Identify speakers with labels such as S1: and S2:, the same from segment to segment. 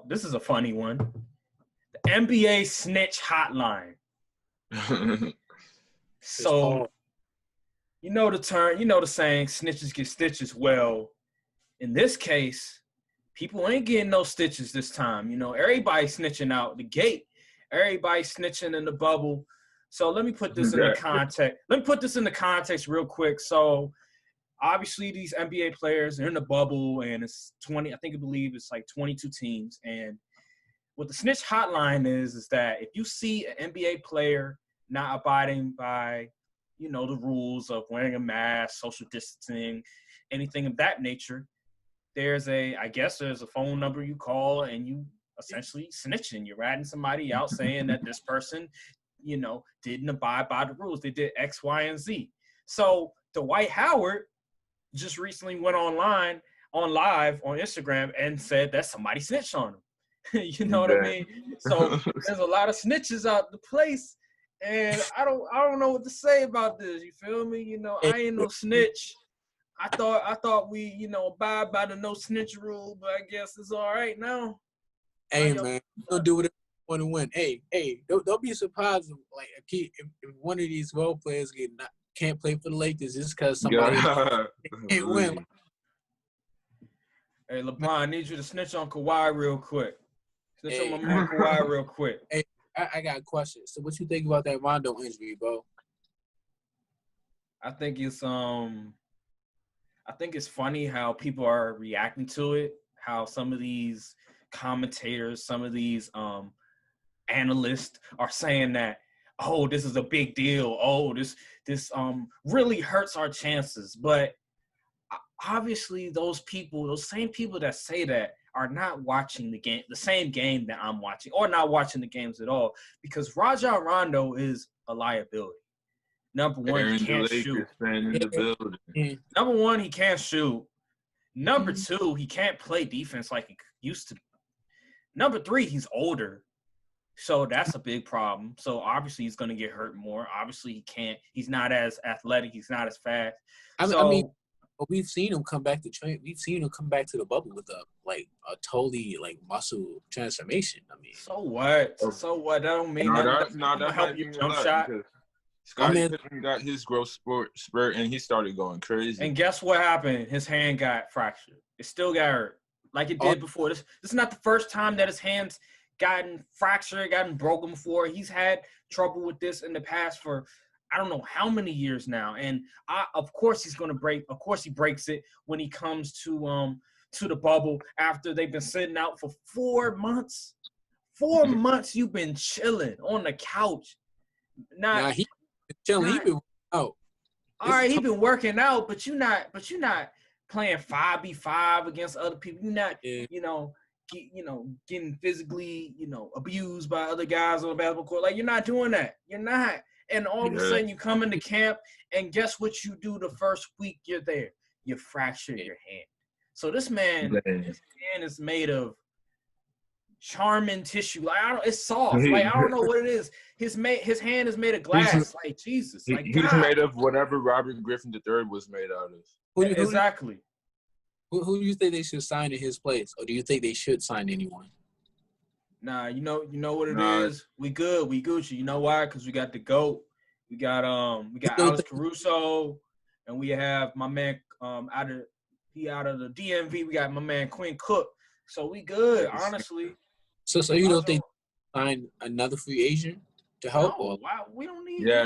S1: this is a funny one. The NBA Snitch Hotline. So, you know the term, you know the saying, snitches get stitches. Well, in this case, people ain't getting no stitches this time. You know, everybody's snitching out the gate. Everybody's snitching in the bubble. So let me put this in the context. Let me put this in the context real quick. So obviously these NBA players are in the bubble, and it's 20. I believe it's like 22 teams. And what the snitch hotline is that if you see an NBA player not abiding by, you know, the rules of wearing a mask, social distancing, anything of that nature, there's a phone number you call, and you essentially snitching. You're ratting somebody out saying that this person, you know, didn't abide by the rules. They did X, Y, and Z. So Dwight Howard just recently went on live on Instagram and said that somebody snitched on him. You know what I mean? So there's a lot of snitches out the place. And I don't know what to say about this. You feel me? You know, I ain't no snitch. I thought we, you know, abide by the no snitch rule, but I guess it's all right now.
S2: Hey man, don't do whatever you want to win. Hey, don't be surprised if one of these role players can't play for the Lakers just because somebody can't win.
S1: Hey LeBron, I need you to snitch on Kawhi real quick. Snitch on my man Kawhi real quick.
S2: Hey, I got a question. So what you think about that Rondo injury, bro?
S1: I think it's funny how people are reacting to it, how some of these commentators, some of these analysts are saying that, oh, this is a big deal. Oh, this really hurts our chances. But obviously those same people that say that are not watching the same game that I'm watching, or not watching the games at all, because Rajon Rondo is a liability. Number one, he can't shoot. Number one, he can't shoot. Number two, he can't play defense like he used to. Number three, he's older. So that's a big problem. So obviously he's going to get hurt more. Obviously he's not as athletic. He's not as fast.
S2: But we've seen him come back to train. We've seen him come back to the bubble with a totally muscle transformation. I mean,
S1: so what? That don't mean nothing.
S3: That
S1: help you jump shot.
S3: Scottie Pippen got his growth spurt, and he started going crazy.
S1: And guess what happened? His hand got fractured. It still got hurt, like it did before. This is not the first time that his hands gotten fractured, gotten broken before. He's had trouble with this in the past for I don't know how many years now. And of course he's going to break. Of course he breaks it when he comes to the bubble after they've been sitting out for 4 months. 4 months you've been chilling on the couch.
S2: He chilling. He been out.
S1: All right, he been working out, but you're not playing 5v5 against other people. You're not, getting physically, abused by other guys on the basketball court. Like, you're not doing that. You're not. And all of a sudden you come into camp, and guess what you do the first week you're there? You fracture your hand. So this man, his hand is made of charming tissue. Like, it's soft. Like, I don't know what it is. His hand is made of glass. Like, Jesus.
S3: He's made of whatever Robert Griffin III was made out of.
S1: Exactly.
S2: Who do you think they should sign in his place? Or do you think they should sign anyone?
S1: Nah, you know what it is. We good. We Gucci. You know why? Because we got the GOAT. We got Alex Caruso, and we have my man out of the DMV. We got my man Quinn Cook. So we good, honestly.
S2: So you don't think sign another free agent to help?
S1: No, we don't need.
S3: Yeah,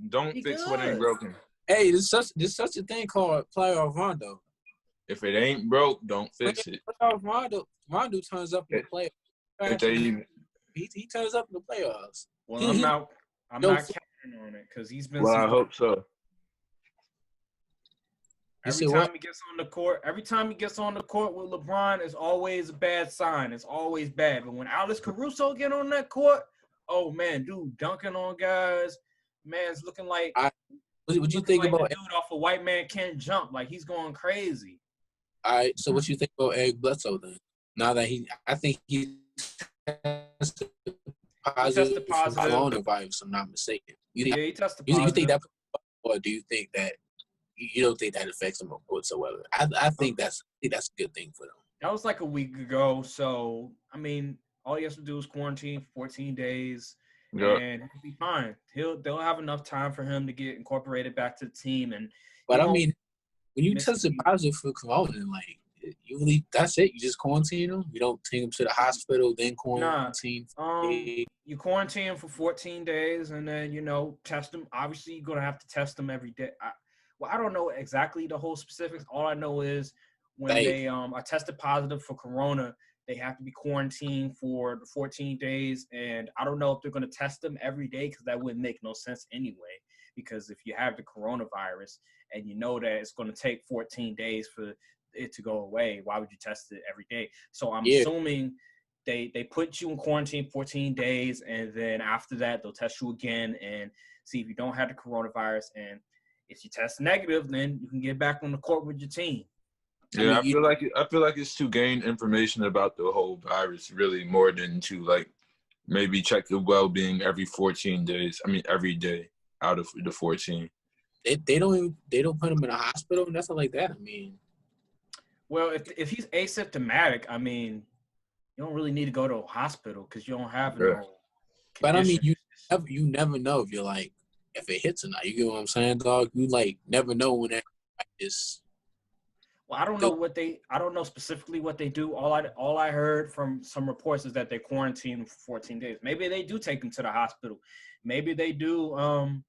S3: don't fix what ain't broken.
S2: Hey, there's such a thing called playoff Rondo.
S3: If it ain't broke, don't fix it.
S2: Rondo turns up in the playoffs. He turns up in the playoffs.
S1: Well, I'm not counting on it because he's been.
S3: Well, I hope so.
S1: Every time he gets on the court with LeBron, it's always a bad sign. It's always bad. But when Alex Caruso get on that court, oh man, dude, dunking on guys, man's looking like.
S2: What you think about
S1: dude off a white man can't jump? Like, he's going crazy.
S2: All right, so what you think about Eric Bledsoe then? Now that I think he's tested positive coronavirus, if I'm not mistaken.
S1: He tested positive.
S2: You think that, or do you think that you don't think that affects him whatsoever? I think that's a good thing for them.
S1: That was like a week ago. So, I mean, all he has to do is quarantine for 14 days
S3: Yeah.
S1: and he'll be fine. They'll have enough time for him to get incorporated back to the team, and he
S2: But I
S1: won't
S2: mean, when you
S1: miss a
S2: tested
S1: few.
S2: positive for corona, like you really, that's it. You just quarantine them. You don't take them to the hospital, then
S1: Nah,
S2: quarantine.
S1: you quarantine for 14 days, and then test them. Obviously, you're gonna have to test them every day. I don't know exactly the whole specifics. All I know is when
S2: Like,
S1: they are tested positive for corona, they have to be quarantined for the 14 days. And I don't know if they're gonna test them every day because that wouldn't make no sense anyway. Because if you have the coronavirus and you know that it's gonna take 14 days for it to go away, why would you test it every day? So I'm
S2: yeah,
S1: assuming they put you in quarantine 14 days, and then after that they'll test you again and see if you don't have the coronavirus. And if you test negative, then you can get back on the court with your team.
S3: Yeah, I feel like it's to gain information about the whole virus really more than to like maybe check the well-being every 14 days. I mean every day out of the 14.
S2: they don't put him in a hospital, nothing like that. I mean,
S1: Well, if he's asymptomatic, I mean, you don't really need to go to a hospital because you don't have
S3: Yeah.
S1: no
S2: but I mean,
S1: condition.
S2: you never know if you're like if it hits or not. You get what I'm saying, dog? You like never know when that is.
S1: Well, I don't know specifically what they do. All I heard from some reports is that they quarantine for 14 days. Maybe they do take him to the hospital. Maybe they do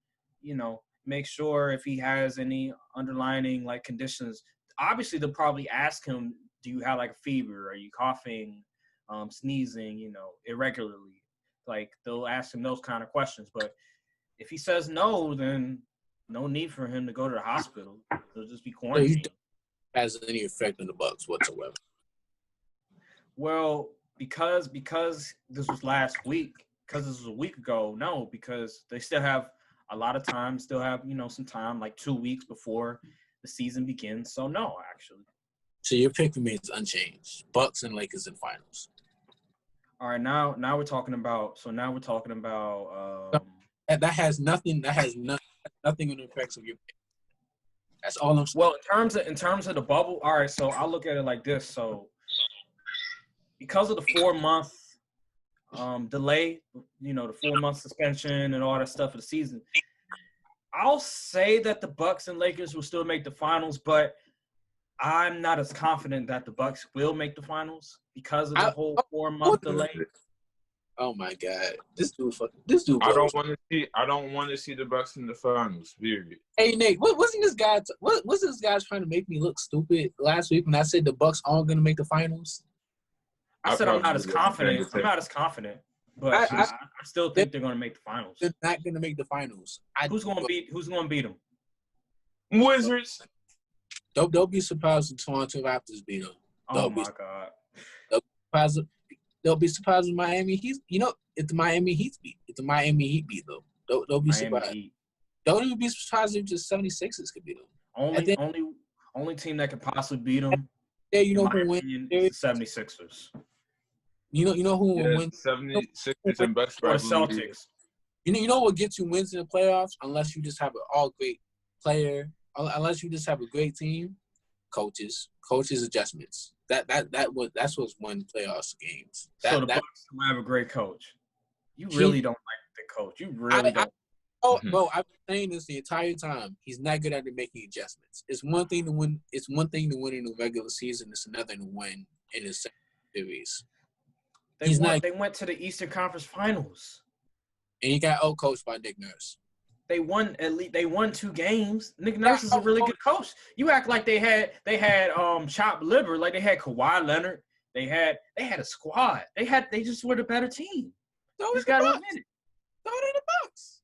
S1: make sure if he has any underlying like conditions. Obviously they'll probably ask him, do you have like a fever? Are you coughing, sneezing, irregularly? Like they'll ask him those kind of questions. But if he says no, then no need for him to go to the hospital. He'll just be
S2: So you
S1: quarantined.
S2: has any effect on the Bucks whatsoever.
S1: Well, because this was last week, because this was a week ago, no, because they still have a lot of time, still have, some time, like 2 weeks before the season begins. So no, actually.
S2: So your pick remains unchanged. Bucks and Lakers in finals.
S1: All right, now we're talking about
S2: That has nothing on the effects of your pick. That's all I'm saying.
S1: well, in terms of the bubble, all right, so I'll look at it like this. So because of the 4-month delay, the 4-month suspension and all that stuff for the season, I'll say that the Bucks and Lakers will still make the finals, but I'm not as confident that the Bucks will make the finals because of the whole 4-month delay.
S2: Oh my God, this dude.
S3: I don't want to see the Bucks in the finals. Period.
S2: Hey Nate, wasn't this guy? What was this guy trying to make me look stupid last week when I said the Bucks aren't going to make the finals?
S1: I said I'm not as confident. I'm not as confident, but I still think they're going to make the finals.
S2: They're not going to make the finals.
S1: Who's going to beat them?
S3: Wizards.
S2: Don't be surprised if Toronto Raptors beat them.
S1: Oh my God.
S2: They'll be surprised if Miami Heat. If the Miami Heat beat them. Don't be surprised. Heat. Don't even be surprised if just 76ers could beat them.
S1: Only team that could possibly beat them.
S2: Yeah, you know who wins?
S1: The 76ers.
S2: You know who will win?
S3: 76ers and Bucks.
S1: Or the Celtics.
S2: You know what gets you wins in the playoffs? Unless you just have an all great player, unless you just have a great team, coaches adjustments. That's what's won playoffs games.
S1: So the Bucks will have a great coach. You really don't like the coach. You really don't.
S2: Bro, I've been saying this the entire time. He's not good at making adjustments. It's one thing to win. It's one thing to win in the regular season. It's another to win in the series.
S1: They went to the Eastern Conference Finals,
S2: and he got out-coached by Nick Nurse.
S1: They won 2 games. Nick Nurse is a really good coach. You act like they had chopped liver, like they had Kawhi Leonard. They had a squad. They just were the better team.
S2: So
S1: he's got to admit it.
S2: So did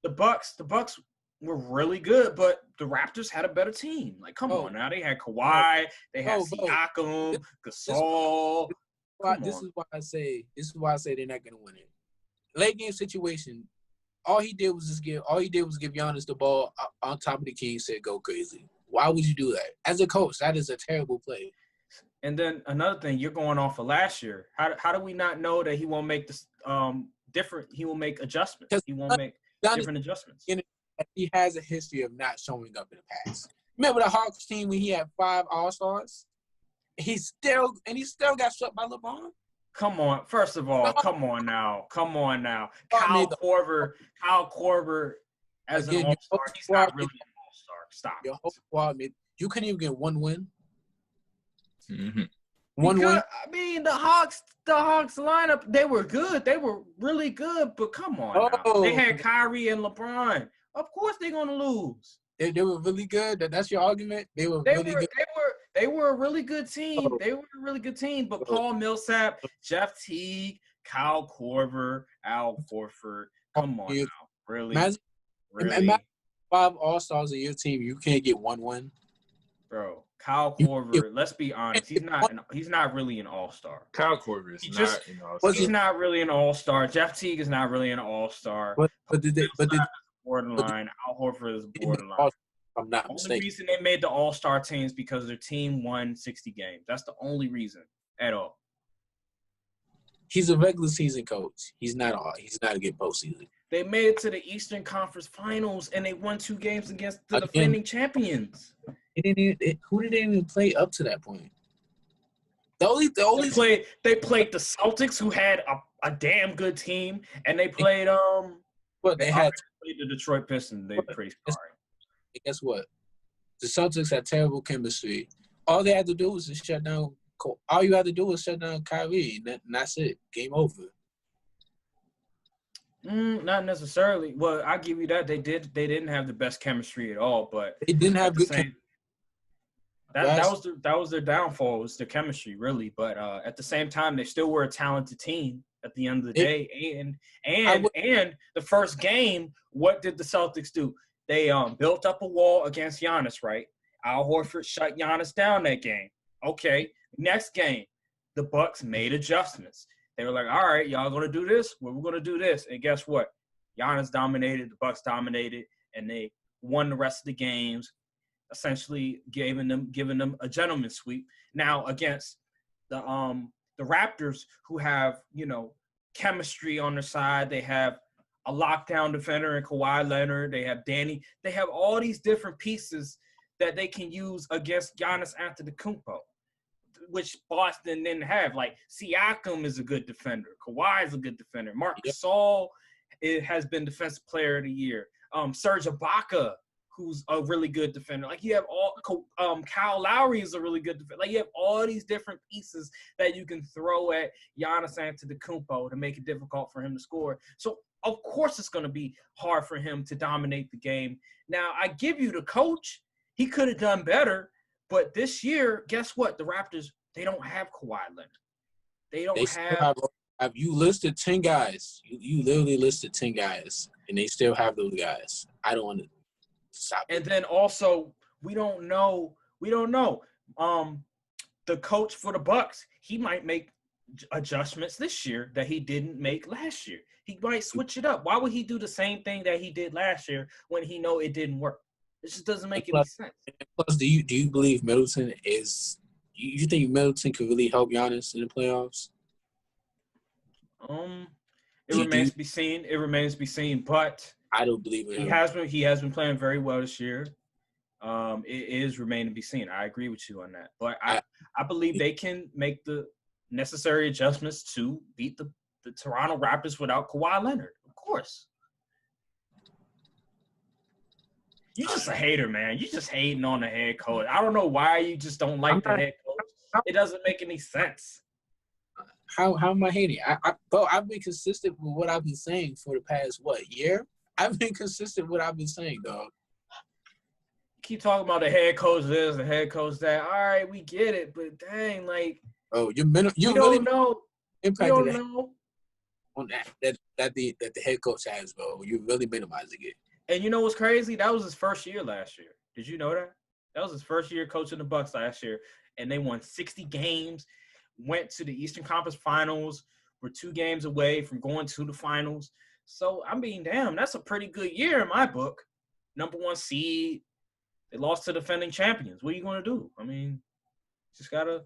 S2: the
S1: Bucks. The Bucks were really good, but the Raptors had a better team. Like, come on now. They had Kawhi. They had Siakam, Gasol.
S2: This is why I say they're not gonna win it. Late game situation. All he did was give Giannis the ball on top of the key and said, "Go crazy." Why would you do that? As a coach, that is a terrible play.
S1: And then another thing, you're going off of last year. How do we not know that he won't make this different? He will make adjustments. He won't make different adjustments.
S2: He has a history of not showing up in the past. Remember the Hawks team when he had 5 All-Stars? He still got swept by LeBron.
S1: Come on. First of all, come on now.
S2: I mean,
S1: Kyle Korver as an
S2: again,
S1: all-star, he's not really an all-star. Stop.
S2: Your whole squad, man, you couldn't even get one win.
S3: Mm-hmm.
S2: One win.
S1: I mean, the Hawks lineup, they were good. They were really good, but come on now. They had Kyrie and LeBron. Of course they're gonna lose.
S2: They were really good. That's your argument. They were really good.
S1: They were a really good team.
S2: Oh.
S1: They were a really good team. But Paul Millsap, Jeff Teague, Kyle Korver, Al Horford. Come on now. Really?
S2: Imagine 5 All-Stars in your team. You can't get one win.
S1: Bro, Kyle Korver, let's be honest. He's not really an all-star.
S3: Kyle Korver is not an all-star.
S1: He's not really an all-star. Jeff Teague is not really an all-star.
S2: But
S1: borderline. Al Horford is borderline.
S2: I'm not
S1: The
S2: mistaken.
S1: only reason they made the all-star teams because their team won 60 games. That's the only reason at all.
S2: He's a regular season coach. He's not a good postseason.
S1: They made it to the Eastern Conference Finals and they won 2 games against the defending champions.
S2: Who did they even play up to that point? They
S1: played the Celtics, who had a damn good team, and they played
S2: they played
S1: the Detroit Pistons. They were pretty sorry.
S2: Guess what? The Celtics had terrible chemistry. All they had to do was just shut down. All you had to do was shut down Kyrie, and that's it. Game over.
S1: Not necessarily. Well, I give you that. They didn't have the best chemistry at all, but
S2: they didn't have good chemistry.
S1: That was their downfall, was their chemistry, really. But at the same time, they still were a talented team at the end of the day. And the first game, what did the Celtics do? They built up a wall against Giannis, right? Al Horford shut Giannis down that game. Okay, next game, the Bucks made adjustments. They were like, all right, y'all going to do this? Well, we're going to do this. And guess what? Giannis dominated, the Bucks dominated, and they won the rest of the games, essentially giving them a gentleman's sweep. Now against the Raptors, who have, chemistry on their side, they have a lockdown defender in Kawhi Leonard, they have Danny, they have all these different pieces that they can use against Giannis Antetokounmpo, which Boston didn't have. Like, Siakam is a good defender, Kawhi is a good defender, Marc Gasol has been Defensive Player of the Year, Serge Ibaka, who's a really good defender. Like, you have Kyle Lowry is a really good defender. Like, you have all these different pieces that you can throw at Giannis Antetokounmpo to make it difficult for him to score. So, of course, it's going to be hard for him to dominate the game. Now, I give you the coach. He could have done better. But this year, guess what? The Raptors, they don't have Kawhi Leonard. They
S2: have you listed 10 guys. You literally listed 10 guys, and they still have those guys. I don't want to stop.
S1: And then also, we don't know. The coach for the Bucks, he might make adjustments this year that he didn't make last year. He might switch it up. Why would he do the same thing that he did last year when he know it didn't work? It just doesn't make any sense.
S2: Plus, do you believe Middleton is? You think Middleton could really help Giannis in the playoffs?
S1: It remains to be seen. It remains to be seen. But
S2: I don't believe it.
S1: He has been playing very well this year. It is remaining to be seen. I agree with you on that. But I believe they can make the necessary adjustments to beat the Toronto Raptors without Kawhi Leonard. Of course. You just a hater, man. You just hating on the head coach. I don't know why you just don't like the head coach. It doesn't make any sense.
S2: How am I hating? I've been consistent with what I've been saying for the past, year? I've been consistent with what I've been saying, dog.
S1: Keep talking about the head coach this, the head coach that. All right, we get it, but dang, like.
S2: Oh, you
S1: really
S2: don't
S1: know.
S2: Impact
S1: you don't know.
S2: On that the head coach has, bro. You're really minimizing it.
S1: And you know what's crazy? That was his first year last year. Did you know that? That was his first year coaching the Bucks last year. And they won 60 games, went to the Eastern Conference Finals, were 2 games away from going to the finals. So, I mean, damn, that's a pretty good year in my book. Number 1 seed. They lost to defending champions. What are you going to do? I mean, just got to,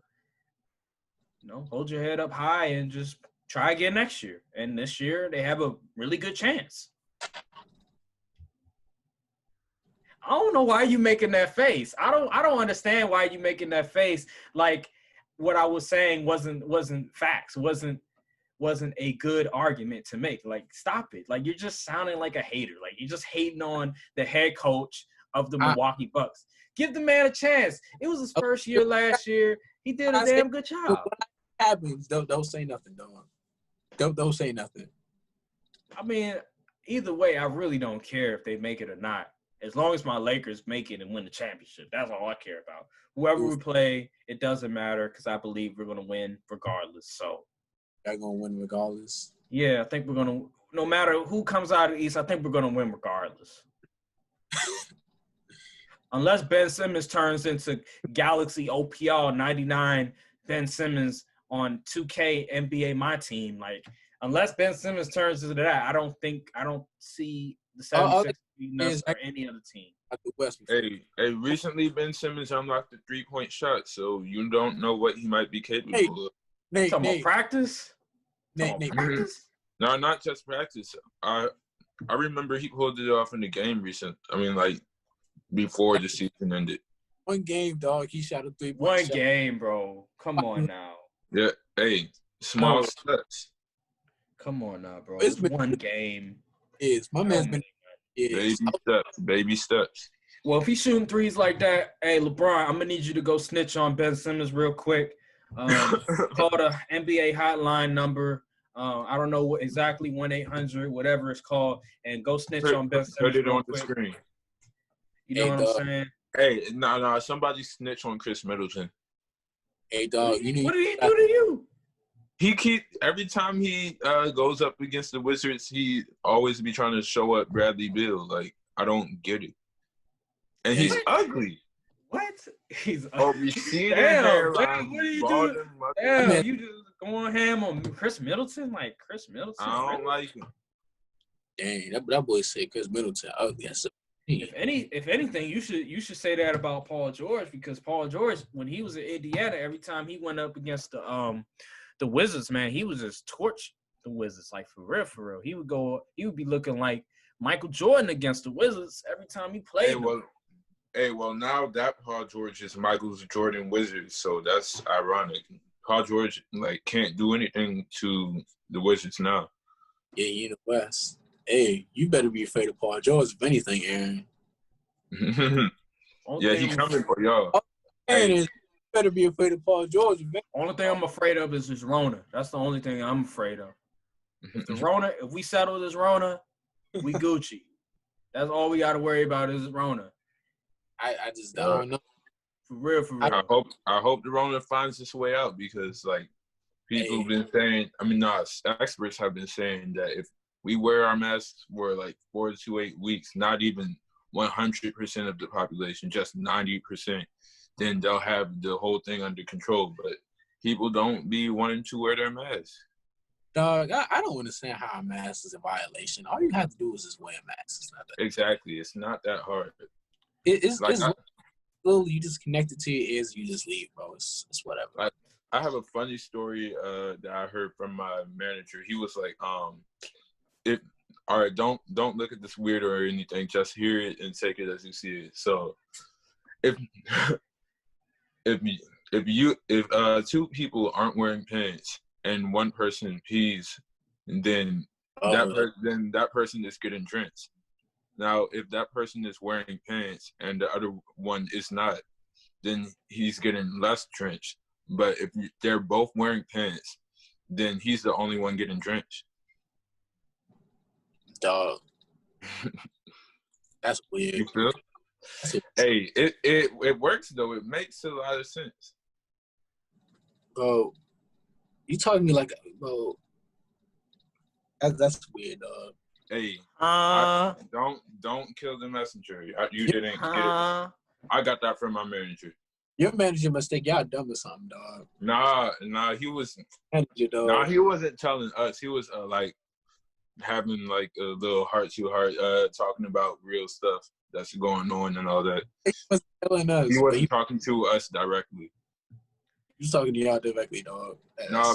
S1: hold your head up high and just try again next year. And this year, they have a really good chance. I don't know why you making that face. I don't understand why you making that face. Like, what I was saying wasn't facts, wasn't a good argument to make. Like, stop it. Like, you're just sounding like a hater. Like, you're just hating on the head coach of the Milwaukee Bucks. Give the man a chance. It was his first year last year. He did a damn good job.
S2: What happens? Don't say nothing, dog. Don't say nothing.
S1: I mean, either way, I really don't care if they make it or not. As long as my Lakers make it and win the championship, that's all I care about. Whoever we play, it doesn't matter because I believe we're going to win regardless. So,
S2: they're going to win regardless.
S1: Yeah, I think we're going to – no matter who comes out of the East, I think we're going to win regardless. Unless Ben Simmons turns into Galaxy OPL 99 Ben Simmons on 2K NBA My Team. Like, unless Ben Simmons turns into that, I don't see the 76ers beating us or any other team.
S3: Hey, recently Ben Simmons unlocked the three-point shot, so you don't know what he might be capable of.
S1: Nate, talking about practice?
S2: Practice?
S3: No, not just practice. I remember he pulled it off in the game before the season ended.
S2: One game, dog. He shot a 3-point
S1: One
S2: shot.
S1: game, bro. Come on now.
S3: Yeah, hey, small steps.
S1: Come on now, bro. It's one game.
S2: My man's been
S3: Baby steps.
S1: Well, if he's shooting threes like that, hey, LeBron, I'm going to need you to go snitch on Ben Simmons real quick. Call the NBA hotline number. I don't know exactly 1-800, whatever it's called, and go snitch on Ben Simmons.
S3: Put it on the screen.
S1: You know what I'm saying?
S3: Hey, no, somebody snitch on Chris Middleton.
S2: Hey, dog,
S1: what did he do to you?
S3: Every time he goes up against the Wizards, he always be trying to show up Bradley Beal. Like, I don't get it. And he's ugly.
S1: What? He's
S3: ugly. Damn, what are you doing?
S1: Damn, you just going ham on Chris Middleton? Like, Chris Middleton?
S3: I don't like him.
S2: Dang, that boy said Chris Middleton ugly.
S1: If anything, you should say that about Paul George, because Paul George, when he was in Indiana, every time he went up against the Wizards, man, he was just torch the Wizards, like for real. He would be looking like Michael Jordan against the Wizards every time he played.
S3: Well, now that Paul George is Michael Jordan Wizards, so that's ironic. Paul George can't do anything to the Wizards now.
S2: Yeah, you the West. Hey, you better be afraid of Paul George if anything, Aaron.
S3: Yeah, he coming for y'all.
S2: You better be afraid of Paul George.
S1: Only thing I'm afraid of is this Rona. That's the only thing I'm afraid of. If we settle this Rona, we Gucci. That's all we got to worry about is Rona.
S2: I just don't know.
S1: For real.
S3: I hope the Rona finds its way out, because people have been saying, experts have been saying that if we wear our masks for 4 to 8 weeks, not even 100% of the population, just 90%, then they'll have the whole thing under control. But people don't be wanting to wear their masks.
S2: Dog, I don't understand how a mask is a violation. All you have to do is just wear a mask. It's not that
S3: exactly. It's not that hard.
S2: It's literally, you just connect it to your ears, you just leave, bro. It's whatever.
S3: I have a funny story that I heard from my manager. He was like, all right, don't look at this weird or anything. Just hear it and take it as you see it. So if two people aren't wearing pants and one person pees, then that person is getting drenched. Now, if that person is wearing pants and the other one is not, then he's getting less drenched. But if they're both wearing pants, then he's the only one getting drenched.
S2: Dog. That's weird.
S3: You feel? Hey, it works though. It makes a lot of sense.
S2: Bro, you talking to me like, bro, that's weird, dog.
S3: Hey, don't kill the messenger. You didn't get it. I got that from my manager.
S2: Your manager must think y'all dumb or something, dog.
S3: Nah, he was.
S2: Manager, dog.
S3: Nah, he wasn't telling us. He was having a little heart-to-heart, talking about real stuff that's going on and all that.
S2: He was telling us.
S3: He wasn't talking to us directly.
S2: He's talking to y'all directly, dog.
S3: No,